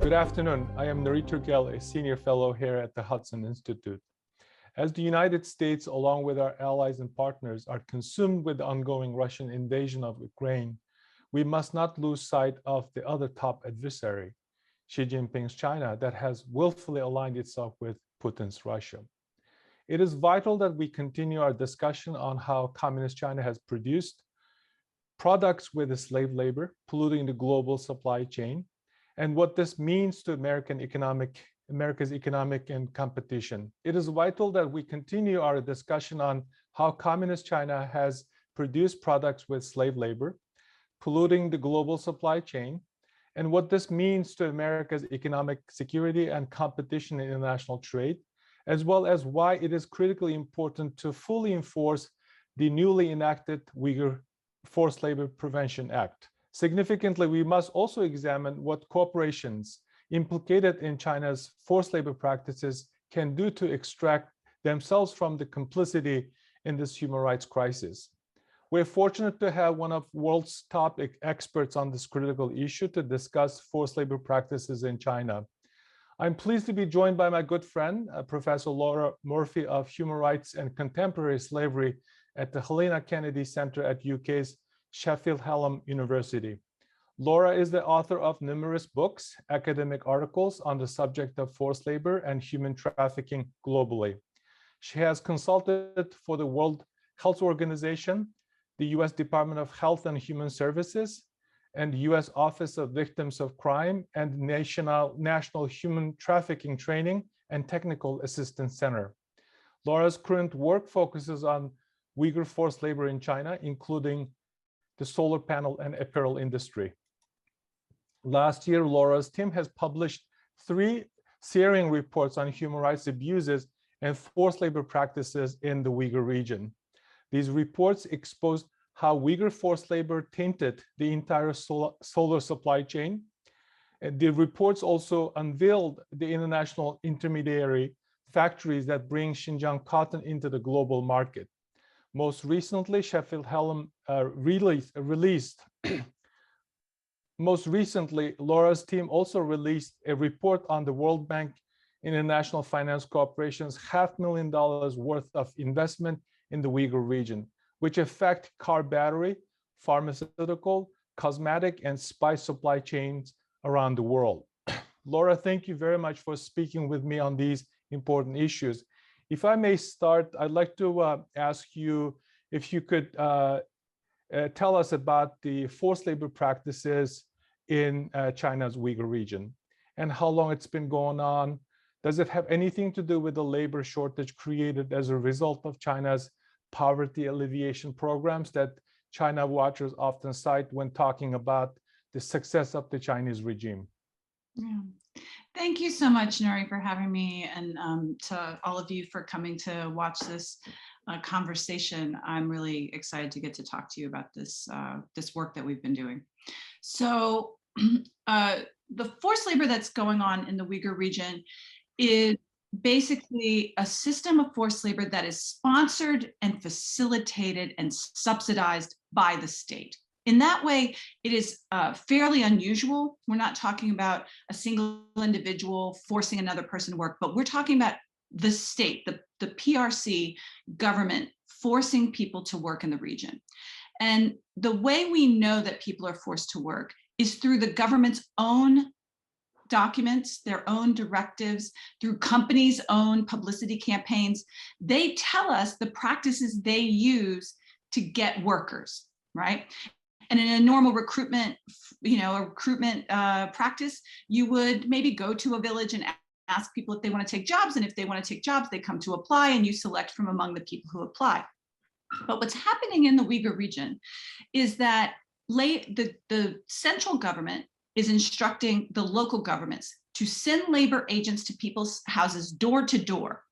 Good afternoon. I am Nury Turkel, a senior fellow here at the Hudson Institute. As the United States, along with our allies and partners, are consumed with the ongoing Russian invasion of Ukraine, we must not lose sight of the other top adversary, Xi Jinping's China, that has willfully aligned itself with Putin's Russia. It is vital that we continue our discussion on how Communist China has produced products with the slave labor, polluting the global supply chain, and what this means to America's economic and competition. It is vital that we continue our discussion on how Communist China has produced products with slave labor, polluting the global supply chain, and what this means to America's economic security and competition in international trade, as well as why it is critically important to fully enforce the newly enacted Uyghur Forced Labor Prevention Act. Significantly, we must also examine what corporations implicated in China's forced labor practices can do to extract themselves from the complicity in this human rights crisis. We're fortunate to have one of the world's top experts on this critical issue to discuss forced labor practices in China. I'm pleased to be joined by my good friend, Professor Laura Murphy of Human Rights and Contemporary Slavery at the Helena Kennedy Center at UK's Sheffield Hallam University. Laura is the author of numerous books, academic articles on the subject of forced labor and human trafficking globally. She has consulted for the World Health Organization, the US Department of Health and Human Services, and the US Office of Victims of Crime and National Human Trafficking Training and Technical Assistance Center. Laura's current work focuses on Uyghur forced labor in China, including the solar panel and apparel industry. Last year, Laura's team has published 3 searing reports on human rights abuses and forced labor practices in the Uyghur region. These reports exposed how Uyghur forced labor tainted the entire solar supply chain. And the reports also unveiled the international intermediary factories that bring Xinjiang cotton into the global market. Most recently, Sheffield Hallam released. Most recently, Laura's team also released a report on the World Bank International Finance Corporation's $500,000 worth of investment in the Uyghur region, which affect car battery, pharmaceutical, cosmetic, and spice supply chains around the world. Laura, thank you very much for speaking with me on these important issues. If I may start, I'd like to ask you if you could tell us about the forced labor practices in China's Uyghur region and how long it's been going on. Does it have anything to do with the labor shortage created as a result of China's poverty alleviation programs that China watchers often cite when talking about the success of the Chinese regime? Yeah. Thank you so much, Nury, for having me, and to all of you for coming to watch this conversation. I'm really excited to get to talk to you about this work that we've been doing. So the forced labor that's going on in the Uyghur region is basically a system of forced labor that is sponsored and facilitated and subsidized by the state. In that way, it is fairly unusual. We're not talking about a single individual forcing another person to work, but we're talking about the state, the PRC government forcing people to work in the region. And the way we know that people are forced to work is through the government's own documents, their own directives, through companies' own publicity campaigns. They tell us the practices they use to get workers, right? And in a normal recruitment, practice, you would maybe go to a village and ask people if they want to take jobs. And if they want to take jobs, they come to apply and you select from among the people who apply. But what's happening in the Uyghur region is that the central government is instructing the local governments to send labor agents to people's houses door to door.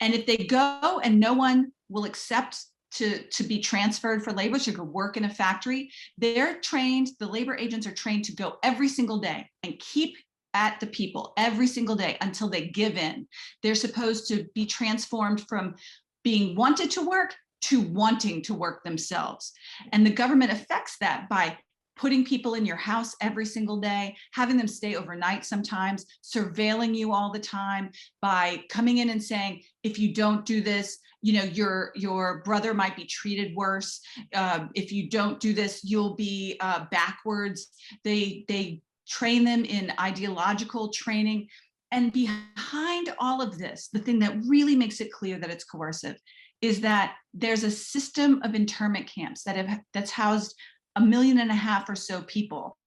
And if they go and no one will accept to be transferred for labor, to go work in a factory, they're trained, the labor agents are trained to go every single day and keep at the people every single day until they give in. They're supposed to be transformed from being wanted to work to wanting to work themselves. And the government affects that by putting people in your house every single day, having them stay overnight sometimes, surveilling you all the time by coming in and saying, if you don't do this, you know, your brother might be treated worse. If you don't do this, you'll be backwards. They train them in ideological training. And behind all of this, the thing that really makes it clear that it's coercive is that there's a system of internment camps that's housed 1.5 million or so people.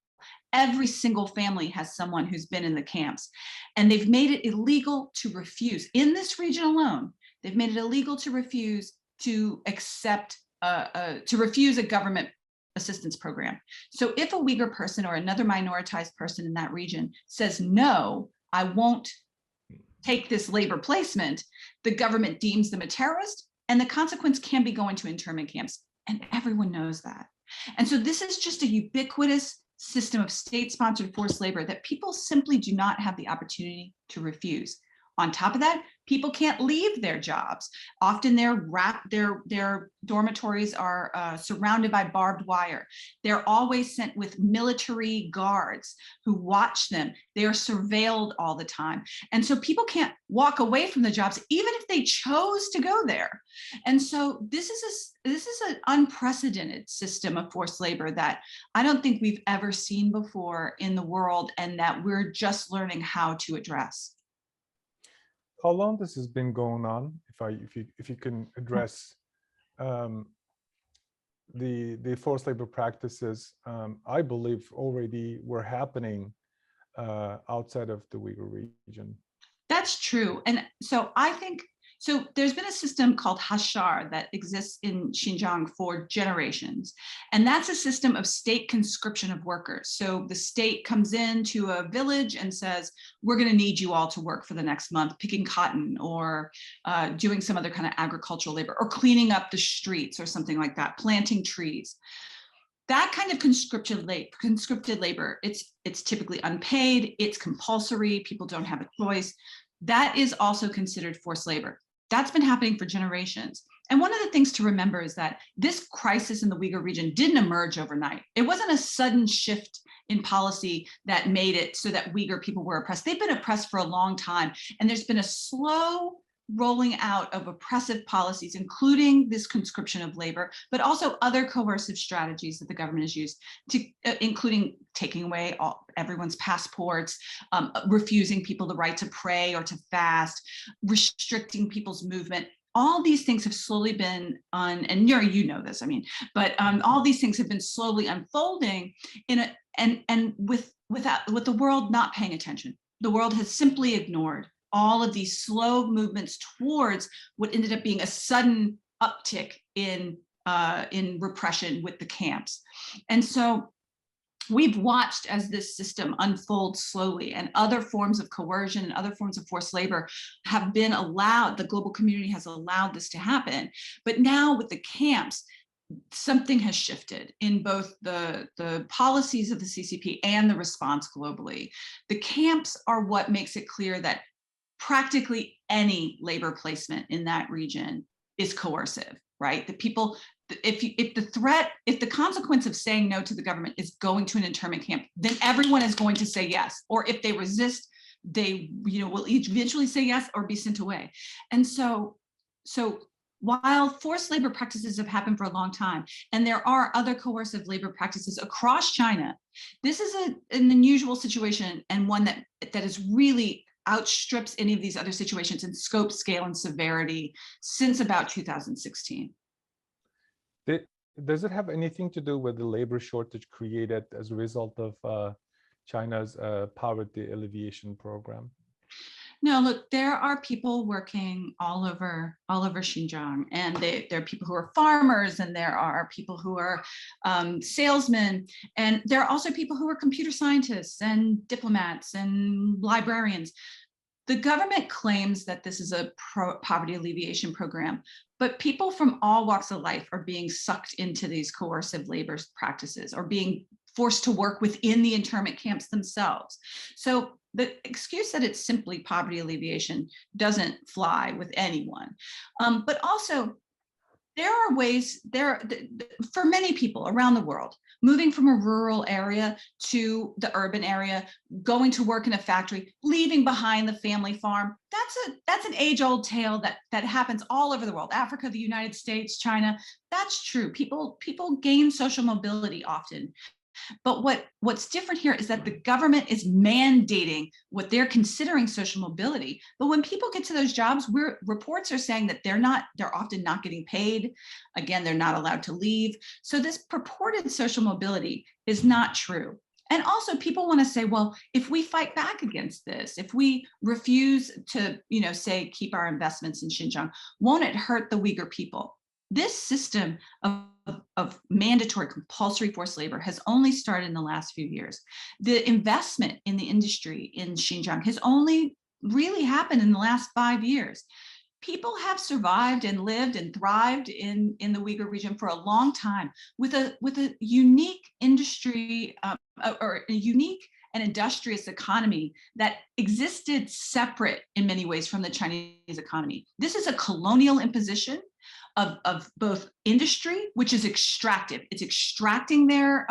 Every single family has someone who's been in the camps, and they've made it illegal to refuse. In this region alone, they've made it illegal to refuse to accept, to refuse a government assistance program. So if a Uyghur person or another minoritized person in that region says, no, I won't take this labor placement, the government deems them a terrorist, and the consequence can be going to internment camps. And everyone knows that. And so this is just a ubiquitous system of state-sponsored forced labor that people simply do not have the opportunity to refuse. On top of that, people can't leave their jobs. Often their dormitories are surrounded by barbed wire. They're always sent with military guards who watch them. They are surveilled all the time. And so people can't walk away from the jobs, even if they chose to go there. And so this is an unprecedented system of forced labor that I don't think we've ever seen before in the world, and that we're just learning how to address. How long this has been going on? If you can address the forced labor practices, I believe already were happening outside of the Uyghur region. That's true. And so I think, so there's been a system called Hashar that exists in Xinjiang for generations. And that's a system of state conscription of workers. So the state comes into a village and says, we're going to need you all to work for the next month, picking cotton or doing some other kind of agricultural labor, or cleaning up the streets or something like that, planting trees. That kind of conscripted labor, it's typically unpaid, it's compulsory, people don't have a choice. That is also considered forced labor. That's been happening for generations. And one of the things to remember is that this crisis in the Uyghur region didn't emerge overnight. It wasn't a sudden shift in policy that made it so that Uyghur people were oppressed. They've been oppressed for a long time. And there's been a slow rolling out of oppressive policies, including this conscription of labor, but also other coercive strategies that the government has used, including taking away everyone's passports, refusing people the right to pray or to fast, restricting people's movement. All these things have slowly been and Nury, you know this, I mean, but all these things have been slowly unfolding with the world not paying attention. The world has simply ignored all of these slow movements towards what ended up being a sudden uptick in repression with the camps. And so we've watched as this system unfolds slowly, and other forms of coercion and other forms of forced labor have been allowed, the global community has allowed this to happen. But now with the camps, something has shifted in both the policies of the CCP and the response globally. The camps are what makes it clear that practically any labor placement in that region is coercive, right? The people, if the consequence of saying no to the government is going to an internment camp, then everyone is going to say yes. Or if they resist, they will eventually say yes or be sent away. And so while forced labor practices have happened for a long time, and there are other coercive labor practices across China, this is an unusual situation, and one that is really outstrips any of these other situations in scope, scale, and severity since about 2016. Does it have anything to do with the labor shortage created as a result of China's poverty alleviation program? No, look, there are people working all over Xinjiang, and there are people who are farmers, and there are people who are salesmen, and there are also people who are computer scientists and diplomats and librarians. The government claims that this is a poverty alleviation program, but people from all walks of life are being sucked into these coercive labor practices or being forced to work within the internment camps themselves. So the excuse that it's simply poverty alleviation doesn't fly with anyone. But also, There are ways, for many people around the world, moving from a rural area to the urban area, going to work in a factory, leaving behind the family farm, that's an age-old tale that happens all over the world. Africa, the United States, China, that's true. People gain social mobility often. But what's different here is that the government is mandating what they're considering social mobility. But when people get to those jobs, reports are saying that they're often not getting paid. Again, they're not allowed to leave. So this purported social mobility is not true. And also people want to say, well, if we fight back against this, if we refuse to, say, keep our investments in Xinjiang, won't it hurt the Uyghur people? This system of mandatory compulsory forced labor has only started in the last few years. The investment in the industry in Xinjiang has only really happened in the last 5 years. People have survived and lived and thrived in the Uyghur region for a long time with a unique industry or a unique and industrious economy that existed separate in many ways from the Chinese economy. This is a colonial imposition of both industry, which is extractive. It's extracting their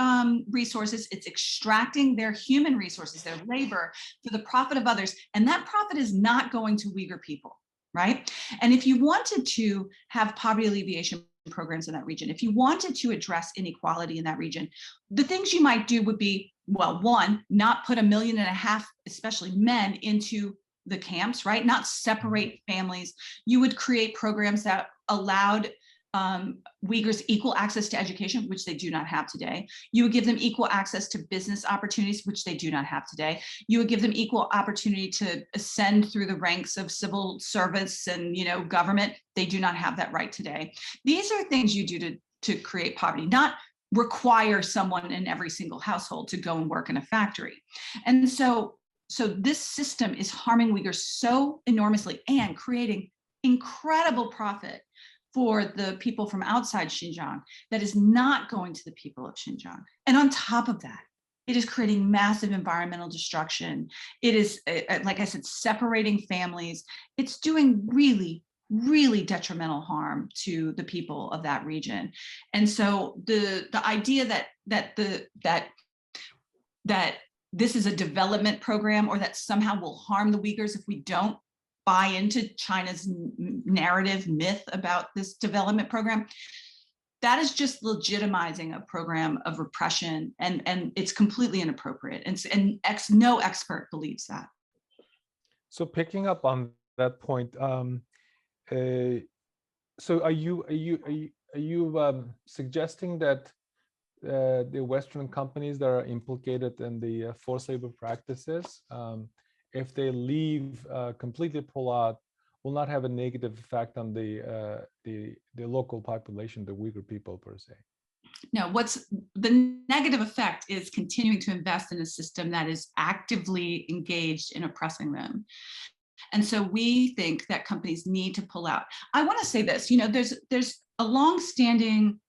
resources, it's extracting their human resources, their labor, for the profit of others. And that profit is not going to Uyghur people, right? And if you wanted to have poverty alleviation programs in that region, if you wanted to address inequality in that region, the things you might do would be, well, one, not put 1.5 million, especially men, into the camps, right? Not separate families. You would create programs that allowed Uyghurs equal access to education, which they do not have today. You would give them equal access to business opportunities, which they do not have today. You would give them equal opportunity to ascend through the ranks of civil service and government. They do not have that right today. These are things you do to create poverty, not require someone in every single household to go and work in a factory. And so this system is harming Uyghurs so enormously and creating incredible profit for the people from outside Xinjiang that is not going to the people of Xinjiang. And on top of that, it is creating massive environmental destruction. It is, like I said, separating families. It's doing really, really detrimental harm to the people of that region. And so the idea that this is a development program or that somehow will harm the Uyghurs if we don't buy into China's narrative myth about this development program, that is just legitimizing a program of repression, and it's completely inappropriate. And no expert believes that. So picking up on that point, so are you suggesting that the Western companies that are implicated in the forced labor practices, if they leave, completely pull out, will not have a negative effect on the local population, the Uyghur people per se? No, the negative effect is continuing to invest in a system that is actively engaged in oppressing them. And so we think that companies need to pull out. I want to say this, there's a long-standing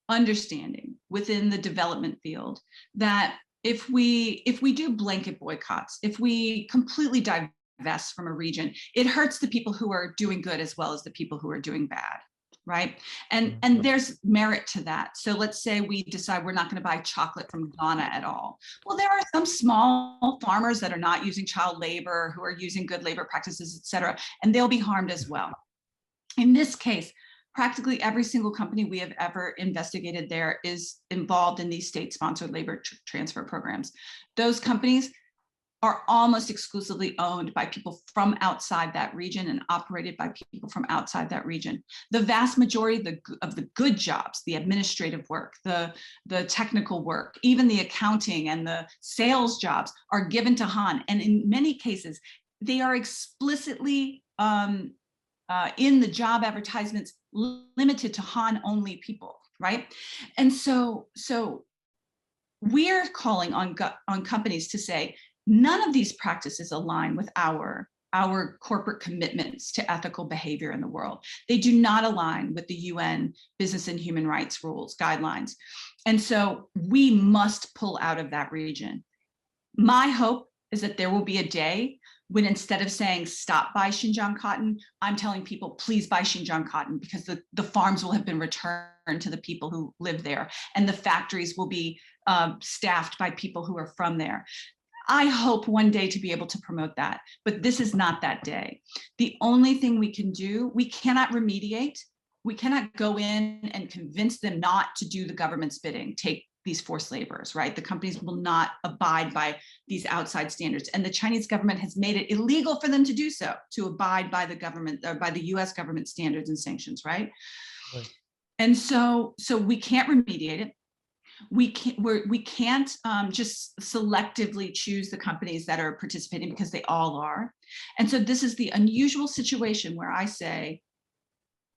understanding within the development field that if we do blanket boycotts, if we completely divest from a region, it hurts the people who are doing good as well as the people who are doing bad, right? And there's merit to that. So let's say we decide we're not going to buy chocolate from Ghana at all. Well, there are some small farmers that are not using child labor, who are using good labor practices, et cetera, and they'll be harmed as well. In this case, practically every single company we have ever investigated there is involved in these state-sponsored labor transfer programs. Those companies are almost exclusively owned by people from outside that region and operated by people from outside that region. The vast majority of the good jobs, the administrative work, the technical work, even the accounting and the sales jobs are given to Han. And in many cases, they are explicitly in the job advertisements limited to Han only people, right? And so we're calling on companies to say, none of these practices align with our corporate commitments to ethical behavior in the world. They do not align with the UN Business and Human Rights rules, guidelines. And so we must pull out of that region. My hope is that there will be a day when instead of saying stop buy Xinjiang cotton, I'm telling people please buy Xinjiang cotton, because the farms will have been returned to the people who live there, and the factories will be staffed by people who are from there. I hope one day to be able to promote that, but this is not that day. The only thing we can do, we cannot remediate. We cannot go in and convince them not to do the government's bidding, take these forced laborers, right? The companies will not abide by these outside standards. And the Chinese government has made it illegal for them to do so, to abide by the government, or by the US government standards and sanctions, right? Right. And so we can't remediate it. We can't just selectively choose the companies that are participating, because they all are. And so this is the unusual situation where I say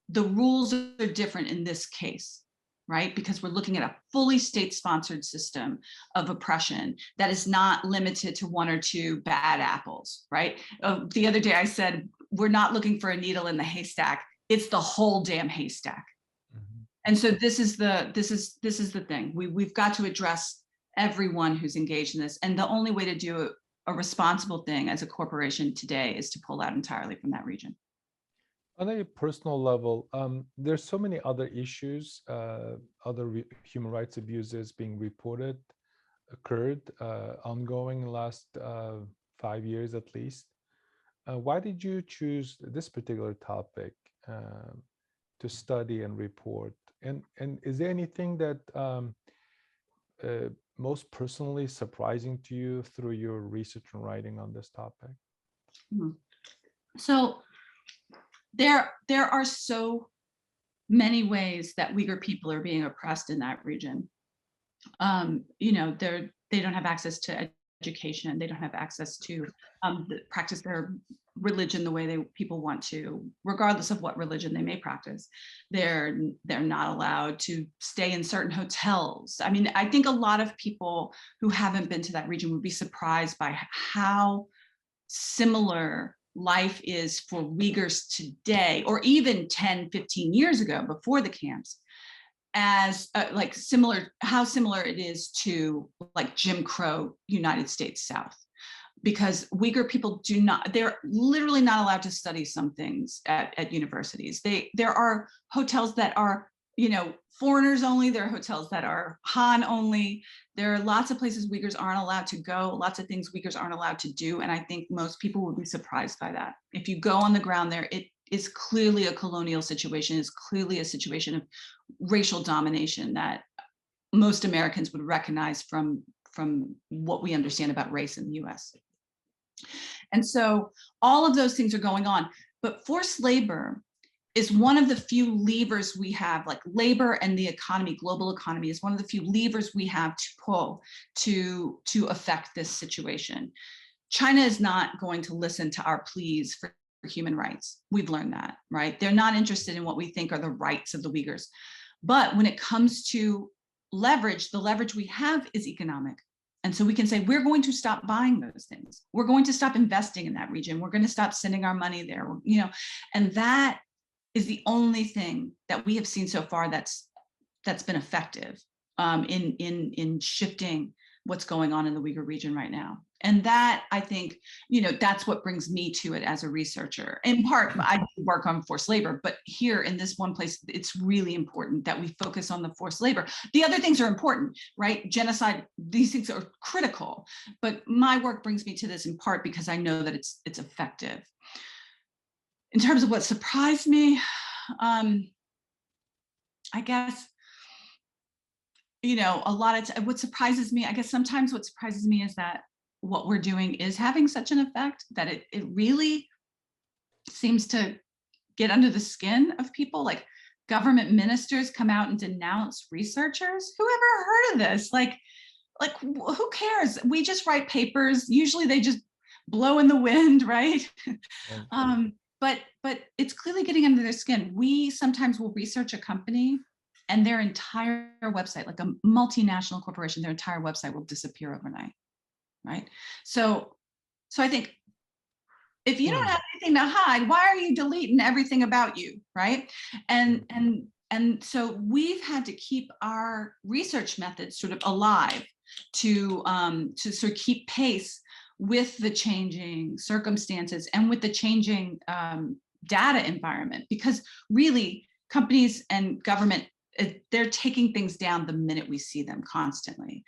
the rules are different in this case, right? Because we're looking at a fully state-sponsored system of oppression that is not limited to one or two bad apples, right? The other day I said, we're not looking for a needle in the haystack. It's the whole damn haystack. And so this is the thing. We've got to address everyone who's engaged in this. And the only way to do a responsible thing as a corporation today is to pull out entirely from that region. On a personal level, there's so many other issues, human rights abuses being reported, occurred, ongoing in the last 5 years at least. Why did you choose this particular topic to study and report? And is there anything that most personally surprising to you through your research and writing on this topic? So there are so many ways that Uyghur people are being oppressed in that region. You know, they don't have access to education. They don't have access to practice their religion the way people want to, regardless of what religion they may practice. They're not allowed to stay in certain hotels. I mean, I think a lot of people who haven't been to that region would be surprised by how similar life is for Uyghurs today, or even 10, 15 years ago before the camps, as how similar it is to like Jim Crow United States South. Because Uyghur people they're literally not allowed to study some things at universities. There are hotels that are, you know, foreigners only. There are hotels that are Han only. There are lots of places Uyghurs aren't allowed to go, lots of things Uyghurs aren't allowed to do. And I think most people would be surprised by that. If you go on the ground there, it is clearly a colonial situation, is clearly a situation of racial domination that most Americans would recognize from what we understand about race in the US. And so all of those things are going on, but forced labor is one of the few levers we have, like labor and the economy, global economy is one of the few levers we have to pull to affect this situation. China is not going to listen to our pleas for human rights. We've learned that, right? They're not interested in what we think are the rights of the Uyghurs. But when it comes to leverage, the leverage we have is economic. And so we can say, we're going to stop buying those things. We're going to stop investing in that region. We're going to stop sending our money there, you know, and that is the only thing that we have seen so far that's been effective in shifting what's going on in the Uyghur region right now. And that, I think, you know, that's what brings me to it as a researcher. In part, I work on forced labor, but here in this one place, it's really important that we focus on the forced labor. The other things are important, right? Genocide, these things are critical, but my work brings me to this in part because I know that it's effective. In terms of what surprised me, I guess, you know, what surprises me, I guess sometimes what surprises me is that what we're doing is having such an effect that it really seems to get under the skin of people. Like government ministers come out and denounce researchers. Who ever heard of this? Like who cares? We just write papers. Usually they just blow in the wind, right? But it's clearly getting under their skin. We sometimes will research a company and their entire website, like a multinational corporation, their entire website will disappear overnight, right? So I think if you don't have anything to hide, why are you deleting everything about you, right? And so we've had to keep our research methods sort of alive to sort of keep pace with the changing circumstances and with the changing data environment, because really companies and government, they're taking things down the minute we see them constantly.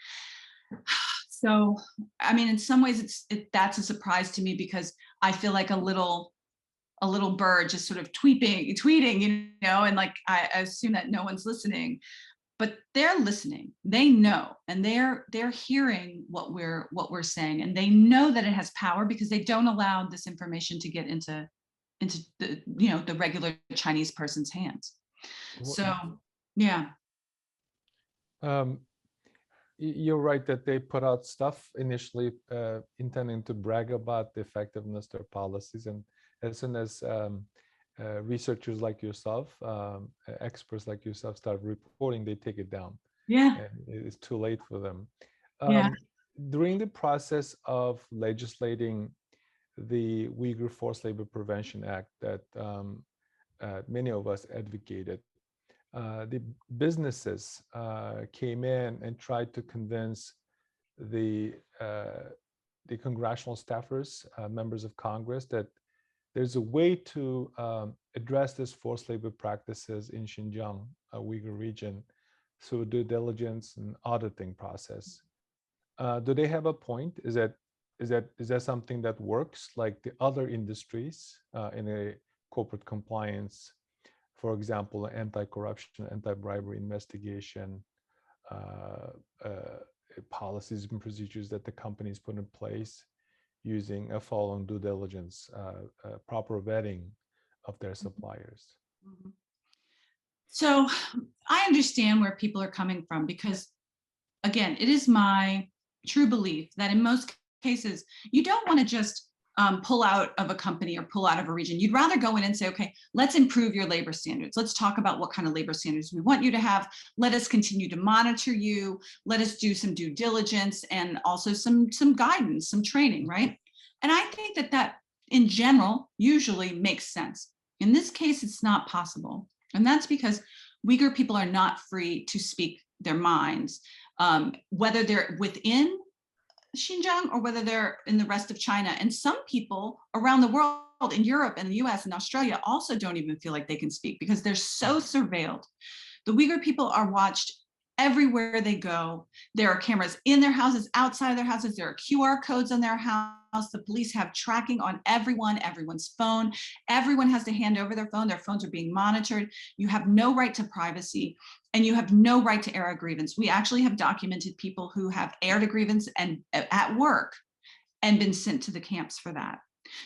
So, I mean, in some ways that's a surprise to me, because I feel like a little bird just sort of tweeting, you know, and like, I assume that no one's listening, but they're listening. They know, and they're hearing what we're saying, and they know that it has power, because they don't allow this information to get into the, you know, the regular Chinese person's hands. So, yeah. You're right that they put out stuff initially intending to brag about the effectiveness of their policies, and as soon as researchers like yourself, experts like yourself start reporting, they take it down. Yeah. And it's too late for them. Yeah. During the process of legislating the Uyghur Forced Labor Prevention Act that many of us advocated, the businesses came in and tried to convince the congressional staffers, members of Congress, that there's a way to address this forced labor practices in Xinjiang, Uyghur region, through due diligence and auditing process. Do they have a point? Is that something that works like the other industries in a corporate compliance? For example, anti-corruption, anti-bribery investigation, policies and procedures that the companies put in place using a following due diligence, proper vetting of their suppliers. So I understand where people are coming from, because again, it is my true belief that in most cases, you don't want to just pull out of a company or pull out of a region. You'd rather go in and say, okay, let's improve your labor standards. Let's talk about what kind of labor standards we want you to have. Let us continue to monitor you. Let us do some due diligence and also some guidance, some training, right? And I think that in general usually makes sense. In this case, it's not possible. And that's because Uyghur people are not free to speak their minds, whether they're within Xinjiang or whether they're in the rest of China. And some people around the world, in Europe and the US and Australia, also don't even feel like they can speak, because they're so surveilled. The Uyghur people are watched everywhere they go. There are cameras in their houses, outside of their houses. There are QR codes on their house. The police have tracking on everyone's phone. Everyone has to hand over their phone. Their phones are being monitored. You have no right to privacy, and you have no right to air a grievance. We actually have documented people who have aired a grievance and at work and been sent to the camps for that.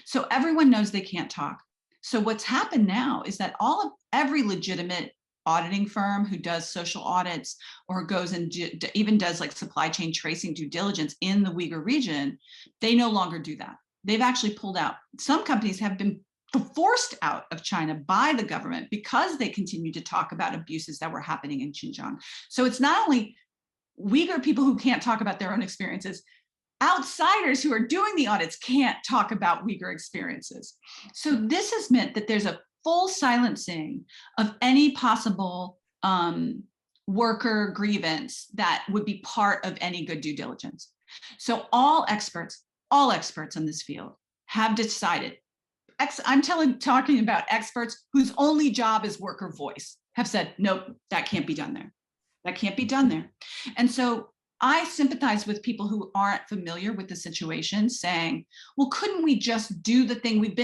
So everyone knows they can't talk. So what's happened now is that every legitimate auditing firm who does social audits or goes and even does like supply chain tracing due diligence in the Uyghur region, they no longer do that. They've actually pulled out. Some companies have been forced out of China by the government because they continue to talk about abuses that were happening in Xinjiang. So it's not only Uyghur people who can't talk about their own experiences, outsiders who are doing the audits can't talk about Uyghur experiences. So this has meant that there's a full silencing of any possible worker grievance that would be part of any good due diligence. So all experts in this field have decided, I'm talking about experts whose only job is worker voice, have said, nope, that can't be done there. That can't be done there. And so I sympathize with people who aren't familiar with the situation, saying, well, couldn't we just do the thing we've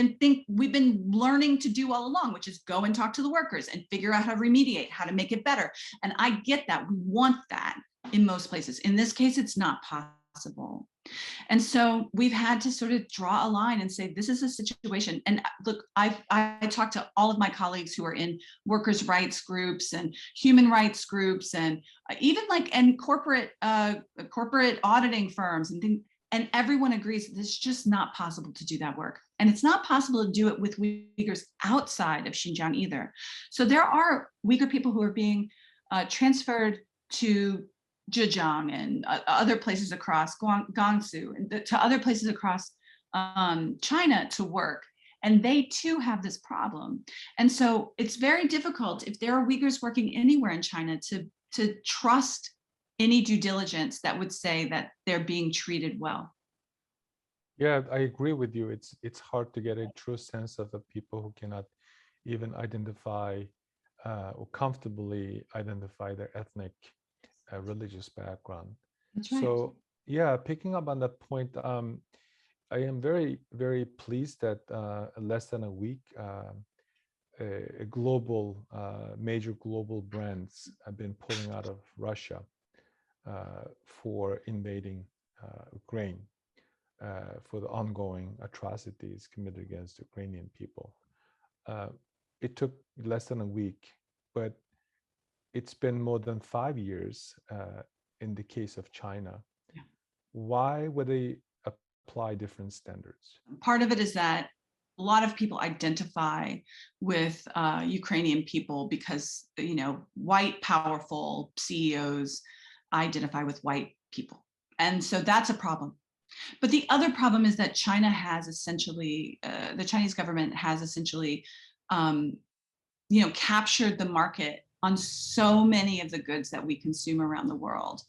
been learning to do all along, which is go and talk to the workers and figure out how to remediate, how to make it better. And I get that. We want that in most places. In this case, it's not possible. And so we've had to sort of draw a line and say, this is a situation. And look, I talked to all of my colleagues who are in workers' rights groups and human rights groups, and even corporate auditing firms and things. And everyone agrees that it's just not possible to do that work. And it's not possible to do it with Uyghurs outside of Xinjiang either. So there are Uyghur people who are being transferred to Zhejiang and other places across Guangzhou and to other places across China to work. And they too have this problem. And so it's very difficult if there are Uyghurs working anywhere in China to trust any due diligence that would say that they're being treated well. Yeah, I agree with you. It's hard to get a true sense of the people who cannot even identify or comfortably identify their ethnic religious background. That's right. So yeah, picking up on that point, I am very, very pleased that less than a week, a global, major global brands have been pulling out of Russia for invading Ukraine, for the ongoing atrocities committed against Ukrainian people. Uh, it took less than a week, but it's been more than 5 years in the case of China. Yeah. Why would they apply different standards? Part of it is that a lot of people identify with Ukrainian people because, you know, white, powerful CEOs identify with white people. And so that's a problem. But the other problem is that China has essentially, the Chinese government has essentially, you know, captured the market on so many of the goods that we consume around the world.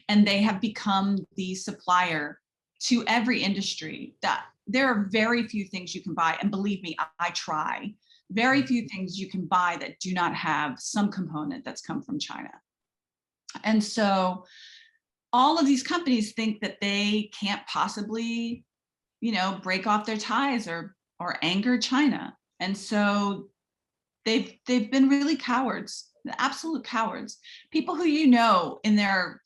And they have become the supplier to every industry. That there are very few things you can buy, and believe me, I try, very few things you can buy that do not have some component that's come from China. And so all of these companies think that they can't possibly, you know, break off their ties or anger China. And so they've been really cowards, absolute cowards. People who, you know, in their,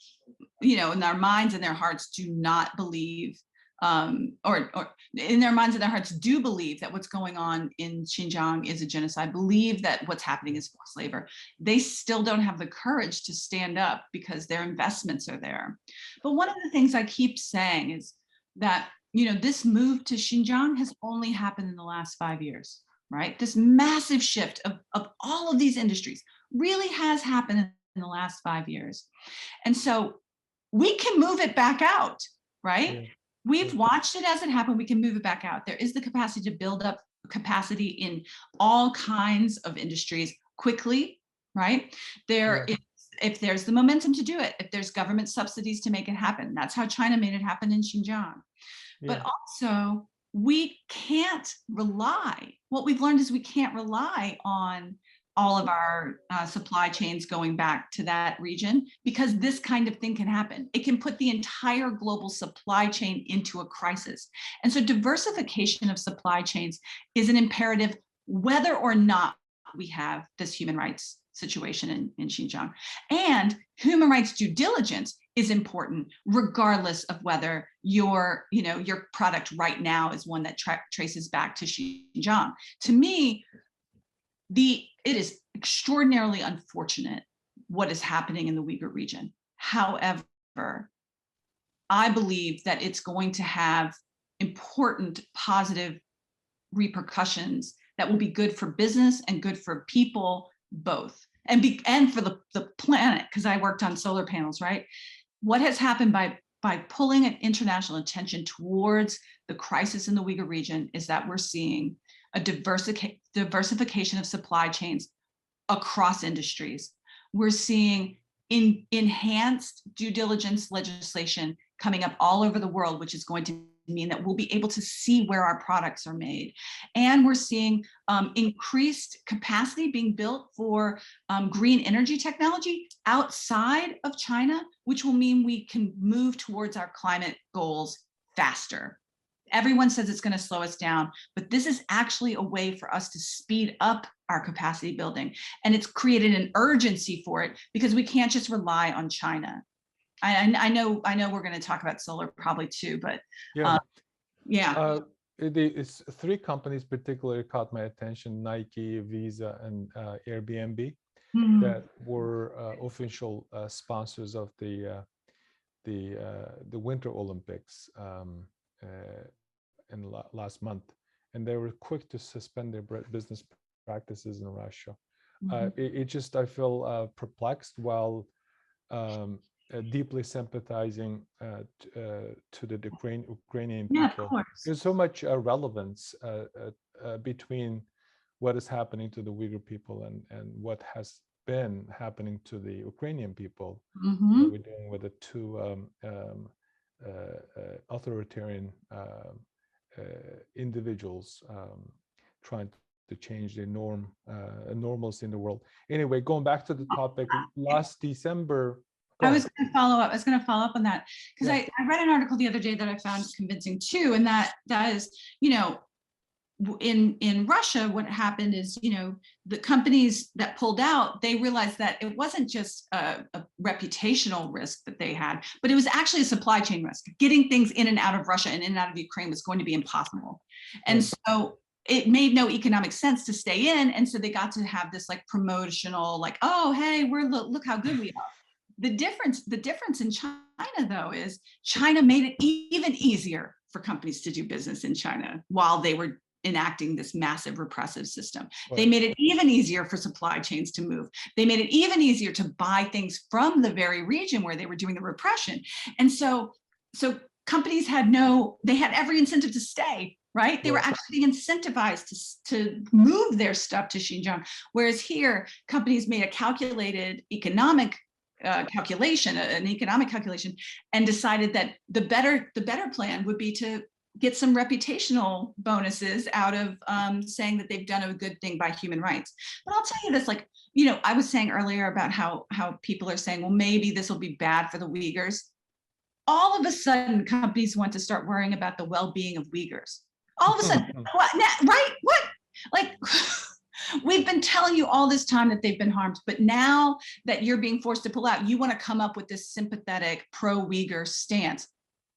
you know, in their minds and their hearts do not believe, or in their minds and their hearts do believe that what's going on in Xinjiang is a genocide, believe that what's happening is forced labor. They still don't have the courage to stand up because their investments are there. But one of the things I keep saying is that, you know, this move to Xinjiang has only happened in the last 5 years, right? This massive shift of all of these industries really has happened in the last 5 years. And so we can move it back out, right? Yeah. We've watched it as it happened. We can move it back out. There is the capacity to build up capacity in all kinds of industries quickly, right? There is, if there's the momentum to do it, if there's government subsidies to make it happen. That's how China made it happen in Xinjiang. But also, we can't rely, what we've learned is we can't rely on all of our supply chains going back to that region, because this kind of thing can happen. It can put the entire global supply chain into a crisis. And so diversification of supply chains is an imperative, whether or not we have this human rights situation in Xinjiang. And human rights due diligence is important, regardless of whether your, you know, your product right now is one that traces back to Xinjiang. To me, it is extraordinarily unfortunate what is happening in the Uyghur region. However, I believe that it's going to have important positive repercussions that will be good for business and good for people both, and for the planet, because I worked on solar panels, right? What has happened by pulling an international attention towards the crisis in the Uyghur region is that we're seeing a diversification of supply chains across industries. We're seeing enhanced due diligence legislation coming up all over the world, which is going to mean that we'll be able to see where our products are made. And we're seeing increased capacity being built for green energy technology outside of China, which will mean we can move towards our climate goals faster. Everyone says it's going to slow us down, but this is actually a way for us to speed up our capacity building. And it's created an urgency for it because we can't just rely on China. I know we're going to talk about solar probably too, but it's 3 companies particularly caught my attention: Nike, Visa, and Airbnb, that were official sponsors of the Winter Olympics in last month, and they were quick to suspend their business practices in Russia. I feel perplexed, while deeply sympathizing to the Ukrainian people. There's so much relevance between what is happening to the Uyghur people and what has been happening to the Ukrainian people. We're dealing with the 2 authoritarian individuals trying to change the normals in the world. Anyway, going back to the topic, last December. I was going to follow up. I was going to follow up on that because I read an article the other day that I found convincing too, and that is, you know, in Russia, what happened is, you know, the companies that pulled out, they realized that it wasn't just a reputational risk that they had, but it was actually a supply chain risk. Getting things in and out of Russia and in and out of Ukraine was going to be impossible. And so it made no economic sense to stay in. And so they got to have this like promotional, like, oh, hey, look how good we are. The difference in China, though, is China made it even easier for companies to do business in China while they were enacting this massive repressive system. Right. They made it even easier for supply chains to move. They made it even easier to buy things from the very region where they were doing the repression. And so companies had every incentive to stay, right? They were actually incentivized to move their stuff to Xinjiang. Whereas here, companies made a calculated economic calculation, an economic calculation, and decided that the better plan would be to get some reputational bonuses out of saying that they've done a good thing by human rights. But I'll tell you this, like, you know, I was saying earlier about how people are saying, well, maybe this will be bad for the Uyghurs. All of a sudden, companies want to start worrying about the well-being of Uyghurs. All of a sudden, what, right? What? Like, we've been telling you all this time that they've been harmed, but now that you're being forced to pull out, you want to come up with this sympathetic pro-Uyghur stance.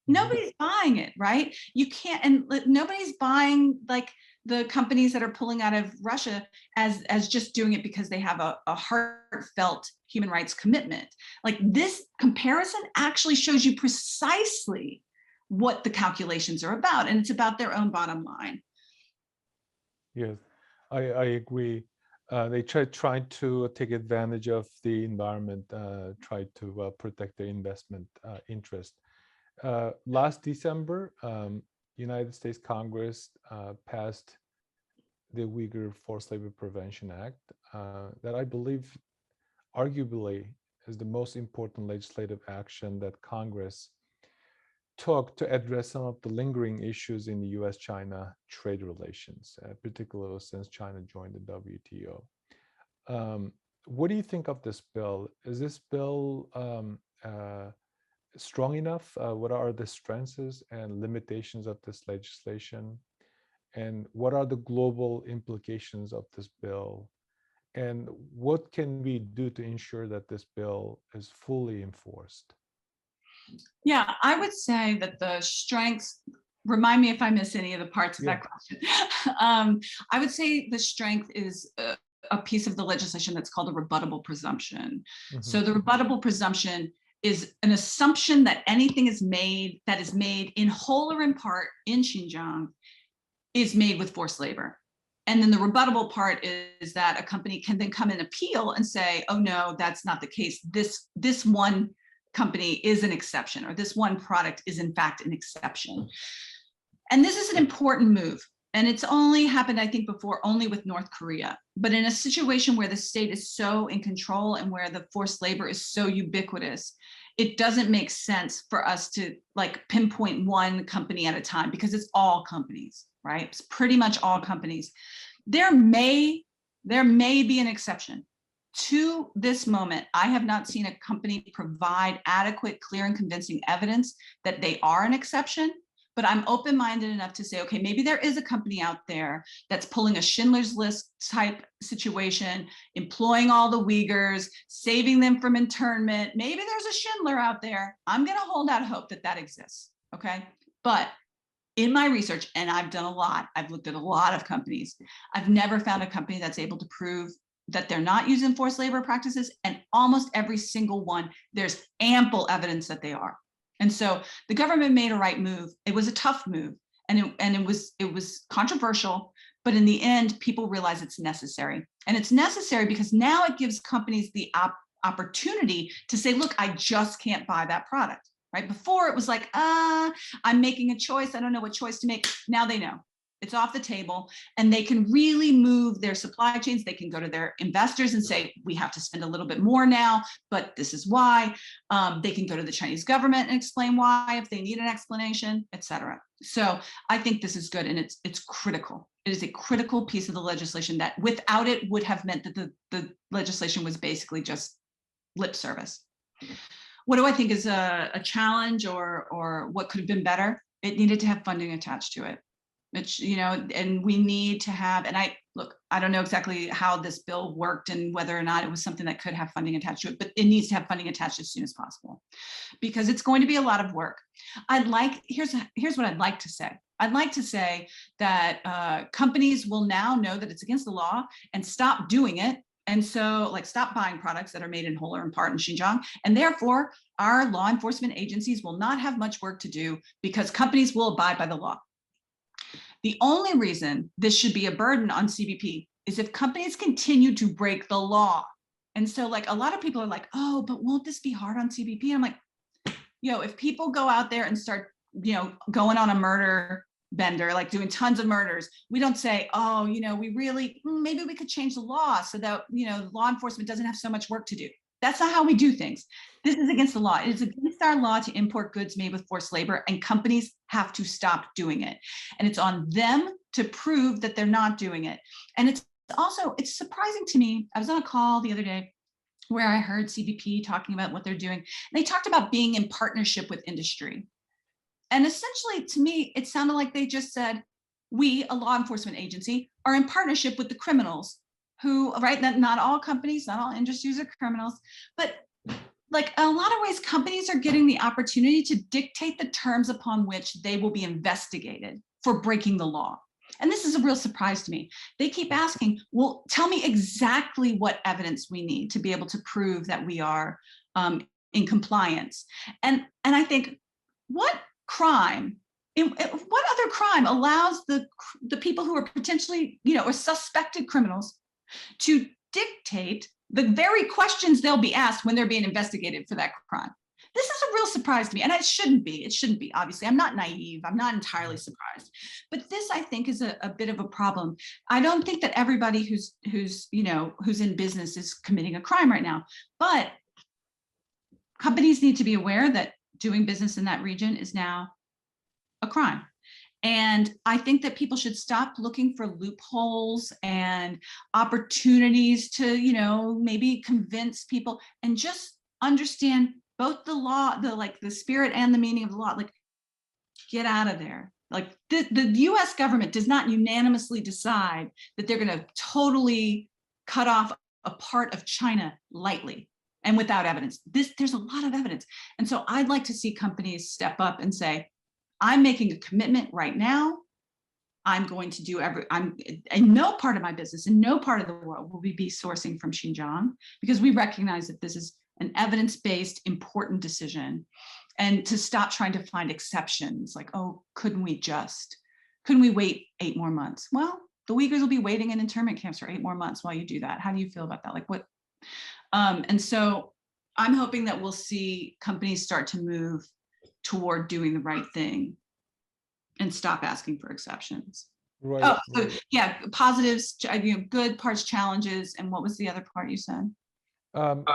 Nobody's buying it, right? You can't, and nobody's buying like the companies that are pulling out of Russia as just doing it because they have a heartfelt human rights commitment. Like, this comparison actually shows you precisely what the calculations are about, and it's about their own bottom line. Yes, I agree. They try to take advantage of the environment, try to protect their investment interest. Last December, United States Congress passed the Uyghur Forced Labor Prevention Act that I believe arguably is the most important legislative action that Congress took to address some of the lingering issues in the US-China trade relations, particularly since China joined the WTO. What do you think of this bill? Is this bill strong enough? What are the strengths and limitations of this legislation? And what are the global implications of this bill? And what can we do to ensure that this bill is fully enforced? Yeah, I would say that the strengths, remind me if I miss any of the parts of that question. I would say the strength is a piece of the legislation that's called a rebuttable presumption. Mm-hmm. So the rebuttable presumption is an assumption that anything that is made in whole or in part in Xinjiang is made with forced labor. And then the rebuttable part is that a company can then come and appeal and say, oh no, that's not the case. This one company is an exception, or this one product is in fact an exception. And this is an important move. And it's only happened, I think, before only with North Korea. But in a situation where the state is so in control and where the forced labor is so ubiquitous, it doesn't make sense for us to like pinpoint one company at a time, because it's all companies, right? It's pretty much all companies. There may be an exception. To this moment, I have not seen a company provide adequate, clear, and convincing evidence that they are an exception. But I'm open-minded enough to say, okay, maybe there is a company out there that's pulling a Schindler's List type situation, employing all the Uyghurs, saving them from internment. Maybe there's a Schindler out there. I'm going to hold out hope that that exists, okay? But in my research, and I've done a lot, I've looked at a lot of companies, I've never found a company that's able to prove that they're not using forced labor practices, and almost every single one, there's ample evidence that they are. And so the government made a right move. It was a tough move, and it was controversial, but in the end, people realize it's necessary. And it's necessary because now it gives companies the opportunity to say, look, I just can't buy that product, right? Before it was like, I'm making a choice. I don't know what choice to make. Now they know. It's off the table, and they can really move their supply chains. They can go to their investors and say, we have to spend a little bit more now, but this is why. They can go to the Chinese government and explain why if they need an explanation, et cetera. So I think this is good, and it's critical. It is a critical piece of the legislation that without it would have meant that the legislation was basically just lip service. What do I think is a challenge, or what could have been better? It needed to have funding attached to it. Which, and we need to have, and I don't know exactly how this bill worked and whether or not it was something that could have funding attached to it, but it needs to have funding attached as soon as possible, because it's going to be a lot of work. Here's what I'd like to say. I'd like to say that companies will now know that it's against the law and stop doing it. And so, stop buying products that are made in whole or in part in Xinjiang. And therefore, our law enforcement agencies will not have much work to do because companies will abide by the law. The only reason this should be a burden on CBP is if companies continue to break the law. And so a lot of people are like, oh, but won't this be hard on CBP? And I'm like, if people go out there and start, going on a murder bender, doing tons of murders, we don't say, oh, maybe we could change the law so that, law enforcement doesn't have so much work to do. That's not how we do things. This is against the law. It is against our law to import goods made with forced labor, and companies have to stop doing it. And it's on them to prove that they're not doing it. And it's surprising to me. I was on a call the other day where I heard CBP talking about what they're doing. They talked about being in partnership with industry. And essentially, to me, it sounded like they just said, we, a law enforcement agency, are in partnership with the criminals who, right, that not all companies, not all industries are criminals, but a lot of ways, companies are getting the opportunity to dictate the terms upon which they will be investigated for breaking the law. And this is a real surprise to me. They keep asking, well, tell me exactly what evidence we need to be able to prove that we are in compliance. And I think, what other crime allows the people who are potentially, or suspected criminals to dictate the very questions they'll be asked when they're being investigated for that crime? This is a real surprise to me, and it shouldn't be. It shouldn't be. Obviously, I'm not naive. I'm not entirely surprised, but this, I think, is a bit of a problem. I don't think that everybody who's in business is committing a crime right now, but companies need to be aware that doing business in that region is now a crime. And I think that people should stop looking for loopholes and opportunities to, maybe convince people, and just understand both the law, the spirit and the meaning of the law. Get out of there. The US government does not unanimously decide that they're going to totally cut off a part of China lightly and without evidence. There's a lot of evidence. And so I'd like to see companies step up and say, I'm making a commitment right now. I'm going to do in no part of my business, in no part of the world will we be sourcing from Xinjiang, because we recognize that this is an evidence-based, important decision, and to stop trying to find exceptions oh, couldn't we wait 8 more months? Well, the Uyghurs will be waiting in internment camps for 8 more months while you do that. How do you feel about that? What? And so I'm hoping that we'll see companies start to move toward doing the right thing and stop asking for exceptions. Right. Oh, so, yeah, positives, good parts, challenges, and what was the other part you said? What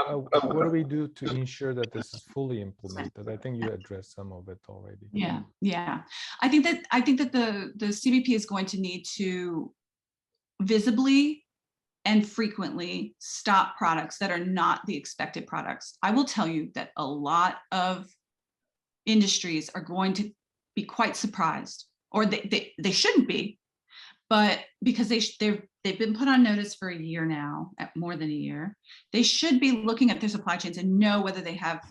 do we do to ensure that this is fully implemented? I think you addressed some of it already. Yeah. I think that the CBP is going to need to visibly and frequently stop products that are not the expected products. I will tell you that a lot of industries are going to be quite surprised, or they shouldn't be, but because they've been put on notice for a year now, at more than a year, they should be looking at their supply chains and know whether they have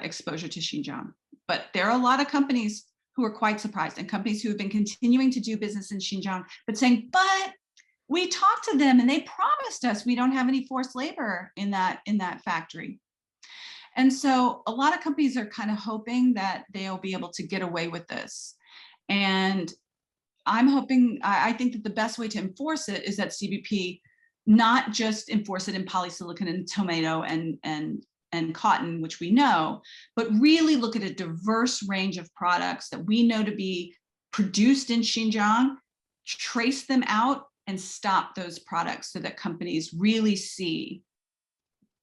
exposure to Xinjiang. But there are a lot of companies who are quite surprised, and companies who have been continuing to do business in Xinjiang, but saying, but we talked to them and they promised us we don't have any forced labor in that factory. And so a lot of companies are kind of hoping that they'll be able to get away with this. And I think that the best way to enforce it is that CBP not just enforce it in polysilicon and tomato and cotton, which we know, but really look at a diverse range of products that we know to be produced in Xinjiang, trace them out and stop those products so that companies really see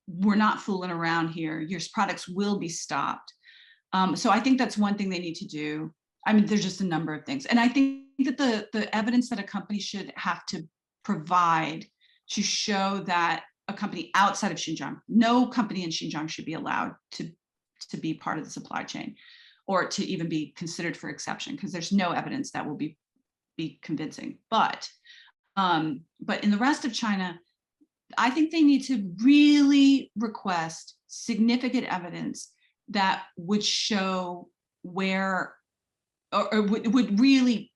we're not fooling around here. Your products will be stopped. So I think that's one thing they need to do. I mean, there's just a number of things. And I think that the evidence that a company should have to provide to show that a company outside of Xinjiang, no company in Xinjiang should be allowed to be part of the supply chain or to even be considered for exception, because there's no evidence that will be convincing. But in the rest of China, I think they need to really request significant evidence that would show where, or would really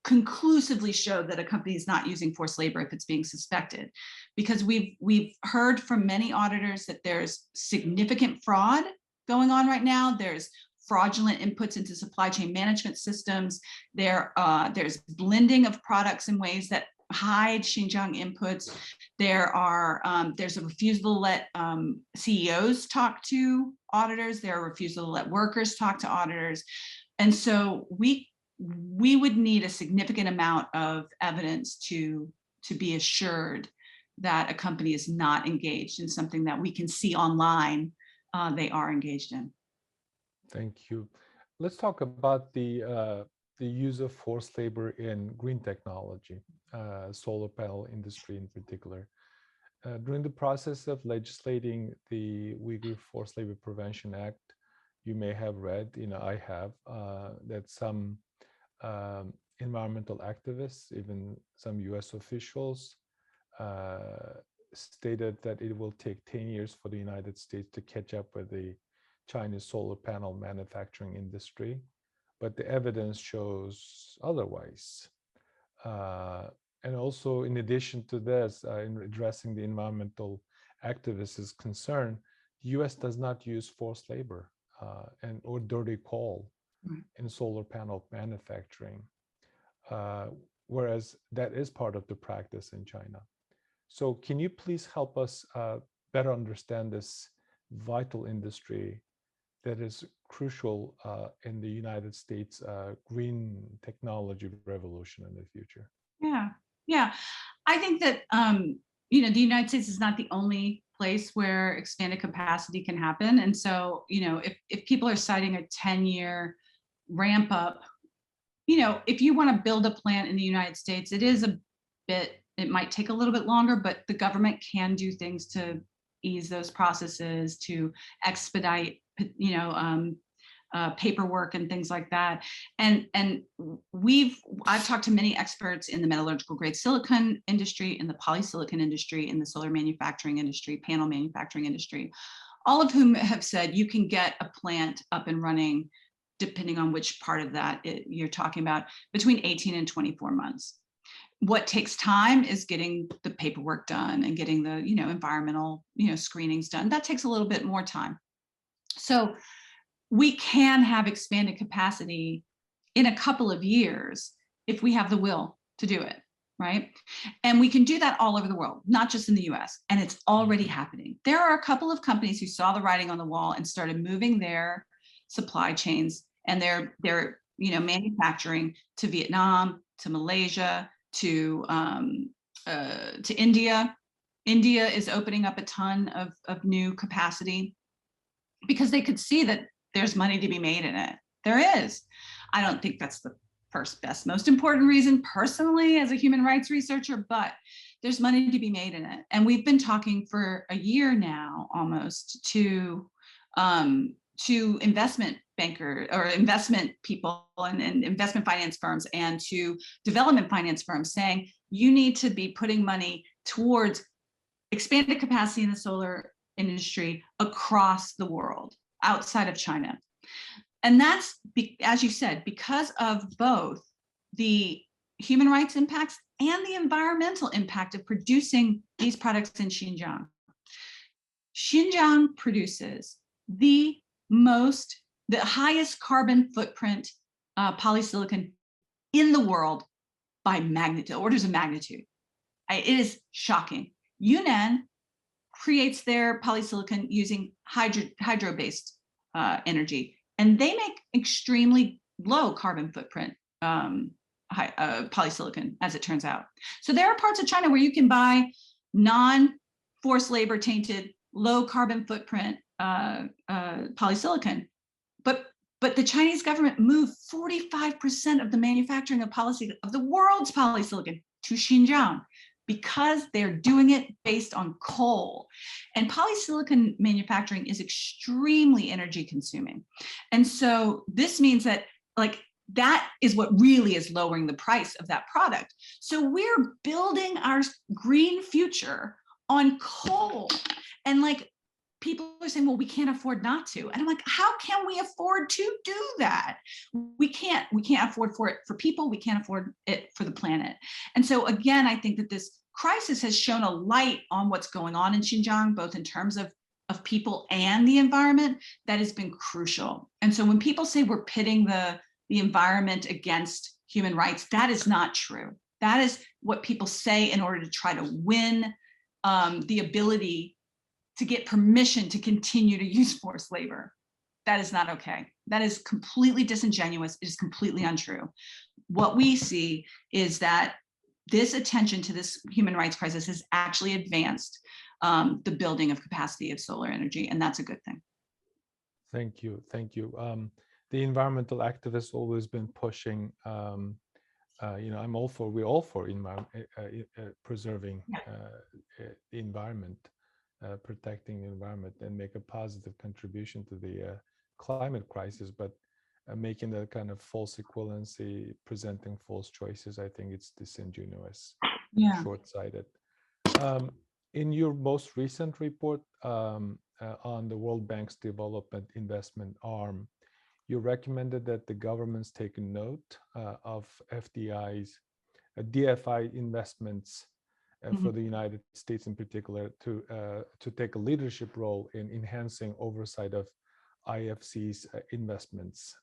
conclusively show that a company is not using forced labor if it's being suspected. Because we've heard from many auditors that there's significant fraud going on right now. There's fraudulent inputs into supply chain management systems. There's blending of products in ways that hide Xinjiang inputs. There's a refusal to let CEOs talk to auditors. There are refusal to let workers talk to auditors. And so we would need a significant amount of evidence to be assured that a company is not engaged in something that we can see online they are engaged in. Thank you. Let's talk about the use of forced labor in green technology, solar panel industry in particular. During the process of legislating the Uyghur Forced Labor Prevention Act, you may have read, I have, that some environmental activists, even some US officials, stated that it will take 10 years for the United States to catch up with the Chinese solar panel manufacturing industry, but the evidence shows otherwise. And also, in addition to this, in addressing the environmental activists' concern, the US does not use forced labor or dirty coal in solar panel manufacturing, whereas that is part of the practice in China. So can you please help us better understand this vital industry that is crucial in the United States green technology revolution in the future? Yeah. I think that the United States is not the only place where expanded capacity can happen. And so, if people are citing a 10-year ramp up, if you want to build a plant in the United States, it might take a little bit longer, but the government can do things to ease those processes, to expedite, paperwork and things like that. And I've talked to many experts in the metallurgical grade silicon industry, in the polysilicon industry, in the solar manufacturing industry, panel manufacturing industry, all of whom have said you can get a plant up and running, depending on which part of that you're talking about, between 18 and 24 months. What takes time is getting the paperwork done and getting the environmental screenings done. That takes a little bit more time. So we can have expanded capacity in a couple of years if we have the will to do it, right? And we can do that all over the world, not just in the US, and it's already happening. There are a couple of companies who saw the writing on the wall and started moving their supply chains and their manufacturing to Vietnam, to Malaysia, to India. India is opening up a ton of new capacity because they could see that there's money to be made in it. There is. I don't think that's the first, best, most important reason personally as a human rights researcher, but there's money to be made in it. And we've been talking for a year now almost to investment bankers or investment people and investment finance firms and to development finance firms saying, you need to be putting money towards expanded capacity in the solar industry across the world, outside of China. And that's, as you said, because of both the human rights impacts and the environmental impact of producing these products in Xinjiang. Xinjiang produces the highest carbon footprint polysilicon in the world by magnitude, orders of magnitude. It is shocking. Yunnan creates their polysilicon using hydro-based energy, and they make extremely low carbon footprint polysilicon, as it turns out. So there are parts of China where you can buy non-forced labor tainted, low carbon footprint polysilicon, but But the Chinese government moved 45% of the manufacturing of the world's polysilicon to Xinjiang because they're doing it based on coal. And polysilicon manufacturing is extremely energy consuming. And so this means that like that is what really is lowering the price of that product. So we're building our green future on coal. And like people are saying, well, we can't afford not to. And I'm like, how can we afford to do that? We can't afford for it for people. We can't afford it for the planet. And so again, I think that this crisis has shown a light on what's going on in Xinjiang, both in terms of people and the environment. That has been crucial. And so when people say we're pitting the environment against human rights, that is not true. That is what people say in order to try to win the ability to get permission to continue to use forced labor. That is not okay. That is completely disingenuous. It is completely untrue. What we see is that this attention to this human rights crisis has actually advanced the building of capacity of solar energy, and that's a good thing. Thank you. The environmental activists always been pushing. I'm all for. We're all for preserving the environment, protecting the environment, and make a positive contribution to the climate crisis. But making that kind of false equivalency, presenting false choices, I think it's disingenuous, short-sighted. In your most recent report on the World Bank's development investment arm, you recommended that the governments take note of DFI investments for the United States in particular to take a leadership role in enhancing oversight of IFC's investments.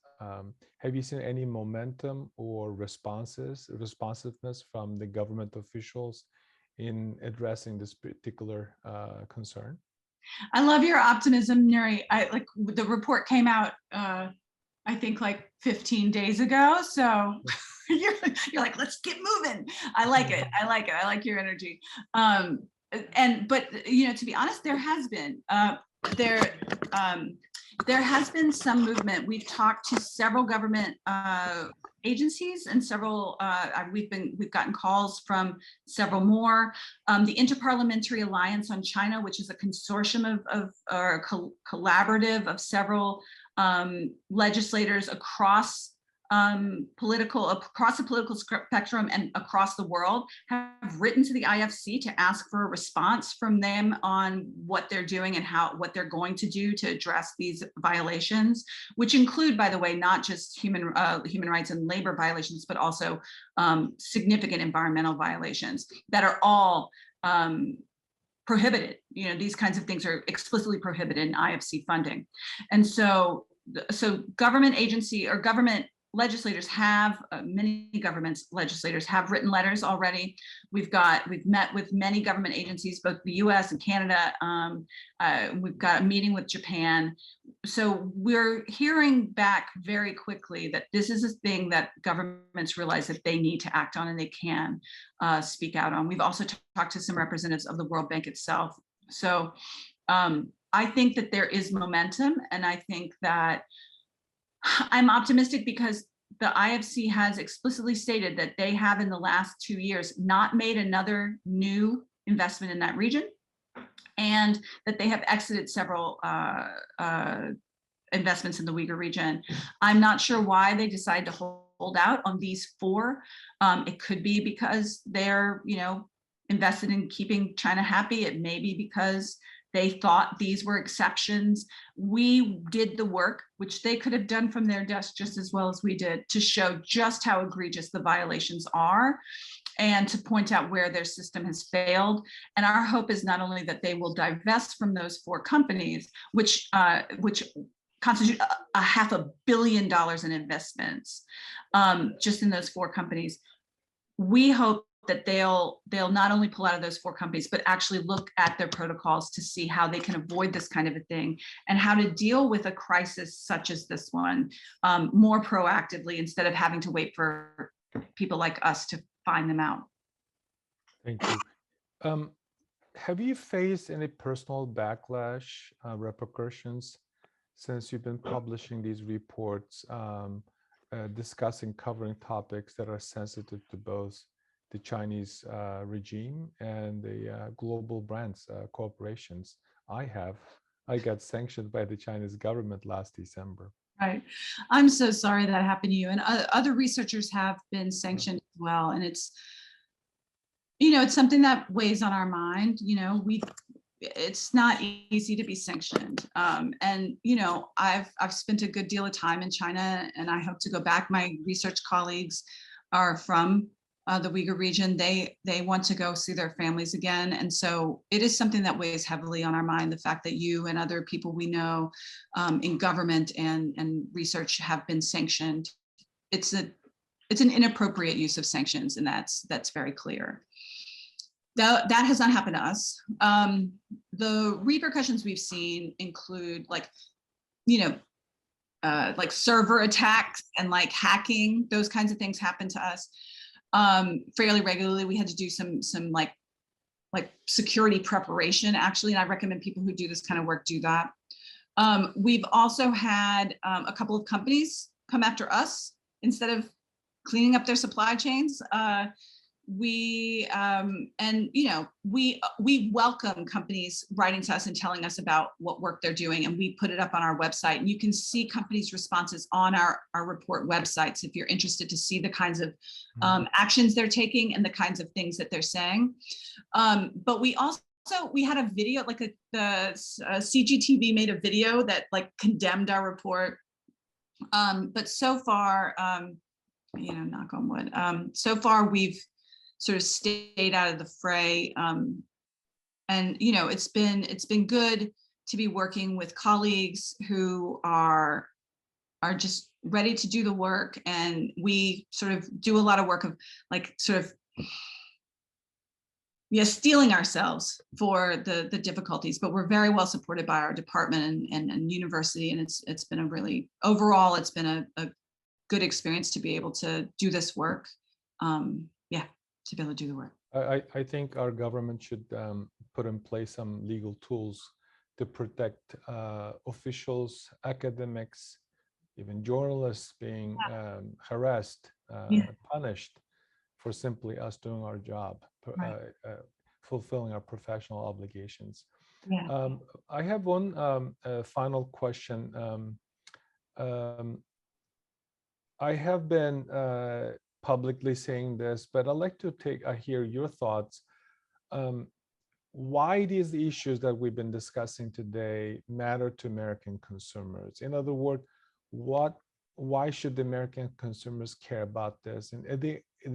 Have you seen any momentum or responsiveness from the government officials in addressing this particular concern? I love your optimism, Nury. The report came out, I think like 15 days ago. So you're like, let's get moving. I like it. I like your energy. But to be honest, there has been some movement. We've talked to several government agencies and several. We've gotten calls from several more. The Interparliamentary Alliance on China, which is a consortium or collaborative of several legislators across the political spectrum and across the world, have written to the IFC to ask for a response from them on what they're doing and what they're going to do to address these violations, which include, by the way, not just human rights and labor violations, but also significant environmental violations that are all prohibited. These kinds of things are explicitly prohibited in IFC funding. And so government agency or government legislators have, many legislators have written letters already. We've met with many government agencies, both the US and Canada. We've got a meeting with Japan. So we're hearing back very quickly that this is a thing that governments realize that they need to act on and they can speak out on. We've also talked to some representatives of the World Bank itself. So I think that there is momentum, and I think that I'm optimistic because the IFC has explicitly stated that they have in the last 2 years not made another new investment in that region, and that they have exited several investments in the Uyghur region. I'm not sure why they decided to hold out on these 4. It could be because they're, invested in keeping China happy. It may be because they thought these were exceptions. We did the work, which they could have done from their desk just as well as we did, to show just how egregious the violations are and to point out where their system has failed. And our hope is not only that they will divest from those 4 companies, which constitute $500 million in investments just in those 4 companies. We hope that they'll not only pull out of those 4 companies, but actually look at their protocols to see how they can avoid this kind of a thing and how to deal with a crisis such as this one more proactively instead of having to wait for people like us to find them out. Thank you. Have you faced any personal backlash, repercussions since you've been publishing these reports, discussing, covering topics that are sensitive to both the Chinese regime and the global brands, corporations. I got sanctioned by the Chinese government last December. Right. I'm so sorry that happened to you. And other researchers have been sanctioned as well. And it's, it's something that weighs on our mind. It's not easy to be sanctioned. And, I've spent a good deal of time in China, and I hope to go back. My research colleagues are from the Uyghur region. They want to go see their families again. And so it is something that weighs heavily on our mind, the fact that you and other people we know in government and research have been sanctioned. It's an inappropriate use of sanctions, and that's very clear. That has not happened to us. The repercussions we've seen include like server attacks and like hacking. Those kinds of things happen to us fairly regularly. We had to do some like security preparation, actually, and I recommend people who do this kind of work do that. We've also had a couple of companies come after us instead of cleaning up their supply chains. We welcome companies writing to us and telling us about what work they're doing, and we put it up on our website, and you can see companies' responses on our report websites if you're interested to see the kinds of actions they're taking and the kinds of things that they're saying. But we had a video, like the CGTV made a video that like condemned our report. But so far, knock on wood, so far we've sort of stayed out of the fray. And, it's been good to be working with colleagues who are just ready to do the work. And we sort of do a lot of work of like sort of, steeling ourselves for the difficulties, but we're very well supported by our department and university. And it's been overall, it's been a good experience to be able to do this work. To be able to do the work. I think our government should put in place some legal tools to protect officials, academics, even journalists being harassed, punished for simply us doing our job, fulfilling our professional obligations. Yeah. I have one final question. I have been publicly saying this, but I'd like to hear your thoughts. Why these issues that we've been discussing today matter to American consumers? In other words, why should the American consumers care about this? And is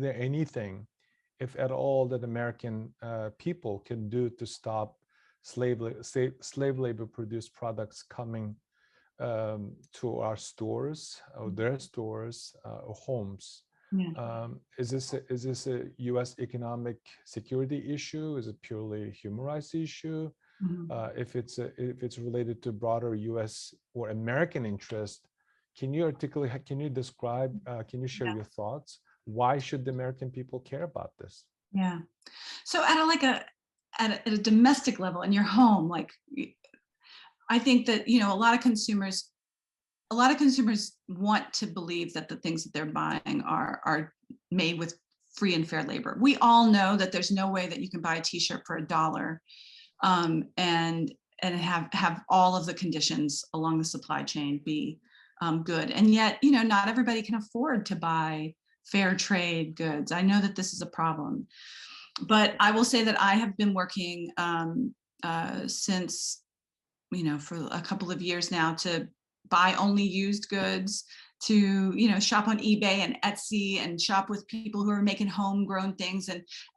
there anything, if at all, that American people can do to stop slave labor produced products coming to our stores, or their stores, or homes? Yeah. Is this a U.S. economic security issue? Is it purely a human rights issue? If it's related to broader U.S. or American interest, can you articulate? Can you describe? Can you share your thoughts? Why should the American people care about this? Yeah. So at a domestic level in your home, like I think that a lot of consumers want to believe that the things that they're buying are made with free and fair labor. We all know that there's no way that you can buy a t-shirt for $1 and have all of the conditions along the supply chain be good. And yet, not everybody can afford to buy fair trade goods. I know that this is a problem, but I will say that I have been working since, for a couple of years now to buy only used goods, to shop on eBay and Etsy and shop with people who are making homegrown things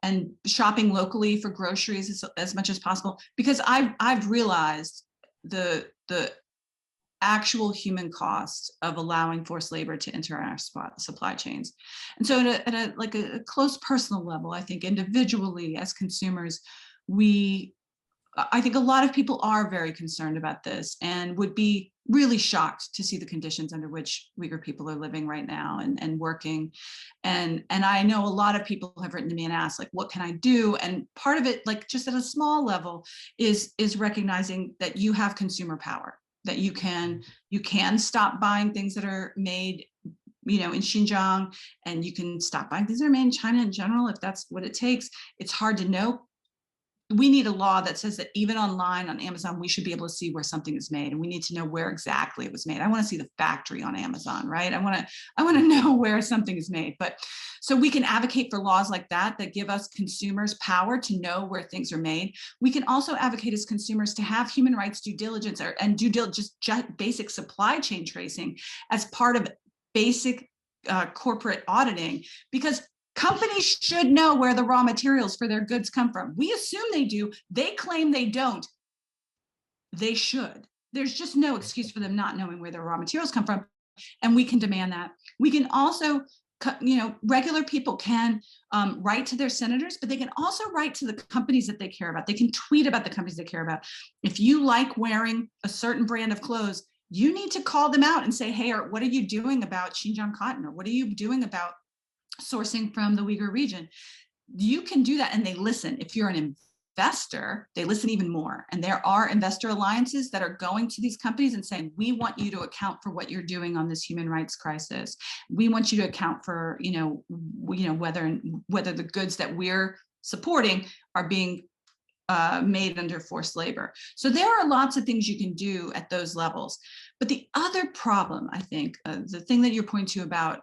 and shopping locally for groceries as much as possible, because I've realized the actual human cost of allowing forced labor to enter our supply chains. And so at a close personal level, I think individually as consumers, I think a lot of people are very concerned about this and would be really shocked to see the conditions under which Uyghur people are living right now and working. And I know a lot of people have written to me and asked, like, what can I do? And part of it, like just at a small level, is recognizing that you have consumer power. that you can stop buying things that are made, you know, in Xinjiang, and you can stop buying things that are made in China in general, if that's what it takes. It's hard to know. We need a law that says that even online on Amazon, we should be able to see where something is made, and we need to know where exactly it was made. I want to see the factory on Amazon, right? I want to know where something is made. But so we can advocate for laws like that give us consumers power to know where things are made. We can also advocate as consumers to have human rights due diligence and just basic supply chain tracing as part of basic corporate auditing, because companies should know where the raw materials for their goods come from. We assume they do. They claim they don't. They should. There's just no excuse for them not knowing where their raw materials come from. And we can demand that. We can also, you know, regular people can write to their senators, but they can also write to the companies that they care about. They can tweet about the companies they care about. If you like wearing a certain brand of clothes, you need to call them out and say, hey, or what are you doing about Xinjiang cotton? Or what are you doing about sourcing from the Uyghur region? You can do that, and they listen. If you're an investor, they listen even more. And there are investor alliances that are going to these companies and saying, we want you to account for what you're doing on this human rights crisis. We want you to account for, you know, whether the goods that we're supporting are being made under forced labor. So there are lots of things you can do at those levels. But the other problem, I think, the thing that you're pointing to about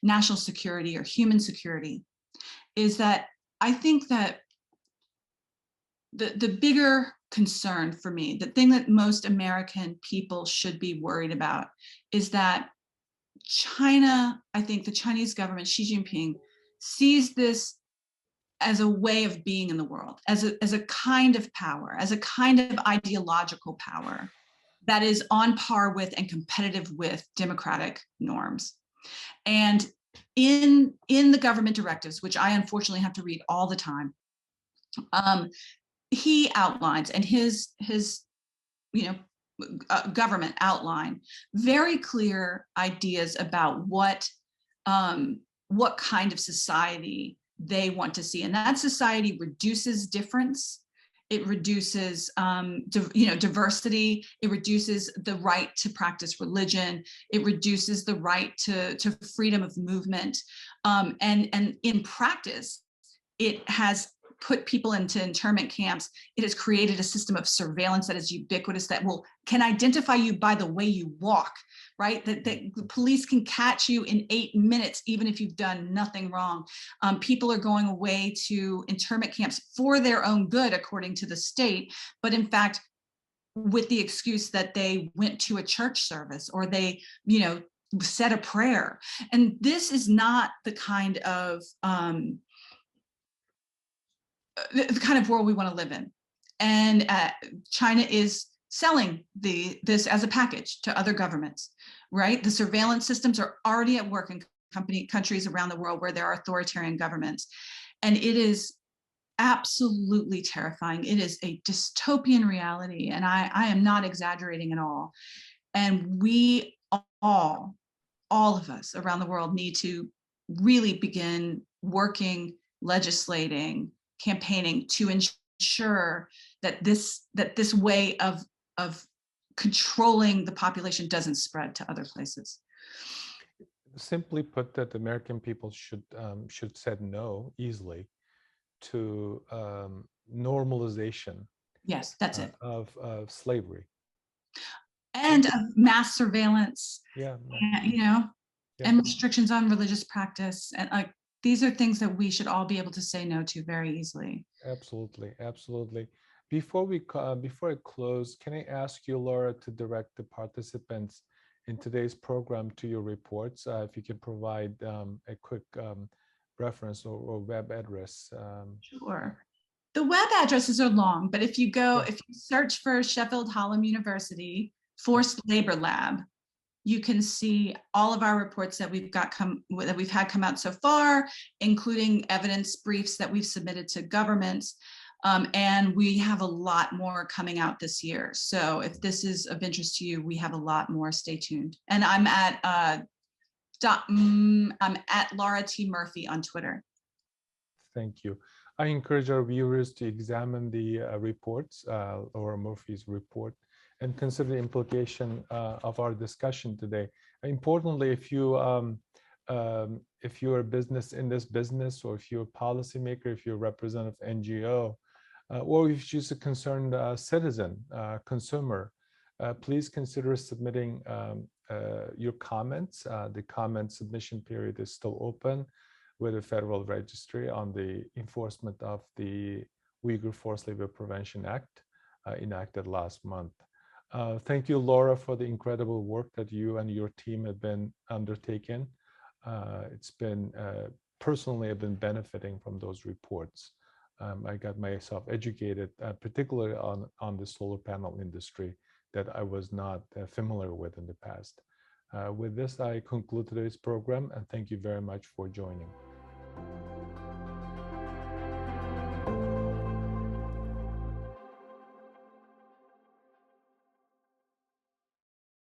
national security or human security, is that I think that the bigger concern for me, the thing that most American people should be worried about, is that China, I think the Chinese government, Xi Jinping, sees this as a way of being in the world, as a kind of power, as a kind of ideological power that is on par with and competitive with democratic norms. And in the government directives, which I unfortunately have to read all the time, he outlines, and his government outline very clear ideas about what kind of society they want to see. And that society reduces difference. It reduces diversity. It reduces the right to practice religion. It reduces the right to freedom of movement. And in practice, it has put people into internment camps. It has created a system of surveillance that is ubiquitous, that can identify you by the way you walk, right? That the police can catch you in 8 minutes, even if you've done nothing wrong. People are going away to internment camps for their own good, according to the state, but in fact, with the excuse that they went to a church service or they, said a prayer. And this is not the kind of world we want to live in. And China is selling this as a package to other governments, right? The surveillance systems are already at work in countries around the world where there are authoritarian governments. And it is absolutely terrifying. It is a dystopian reality. And I am not exaggerating at all. And we all of us around the world need to really begin working, legislating, campaigning to ensure that this way of controlling the population doesn't spread to other places. Simply put, that American people should say no easily to normalization. Yes, that's it. Of slavery and of mass surveillance. Yeah. And restrictions on religious practice, and these are things that we should all be able to say no to very easily. Absolutely. Before I close, can I ask you, Laura, to direct the participants in today's program to your reports? If you can provide a quick reference or web address. Sure. The web addresses are long, but if you search for Sheffield Hallam University Forced Labor Lab, you can see all of our reports that we've had come out so far, including evidence briefs that we've submitted to governments. And we have a lot more coming out this year. So if this is of interest to you, we have a lot more. Stay tuned. And I'm at Laura T. Murphy on Twitter. Thank you. I encourage our viewers to examine the reports, Laura Murphy's report, and consider the implication of our discussion today. Importantly, if you're a business in this business, or if you're a policymaker, if you're a representative NGO, or if you're just a concerned citizen, consumer, please consider submitting your comments. The comment submission period is still open with the Federal Registry on the enforcement of the Uyghur Forced Labor Prevention Act enacted last month. Thank you, Laura, for the incredible work that you and your team have been undertaking. It's been, personally, I've been benefiting from those reports. I got myself educated, particularly on the solar panel industry that I was not familiar with in the past. With this, I conclude today's program, and thank you very much for joining.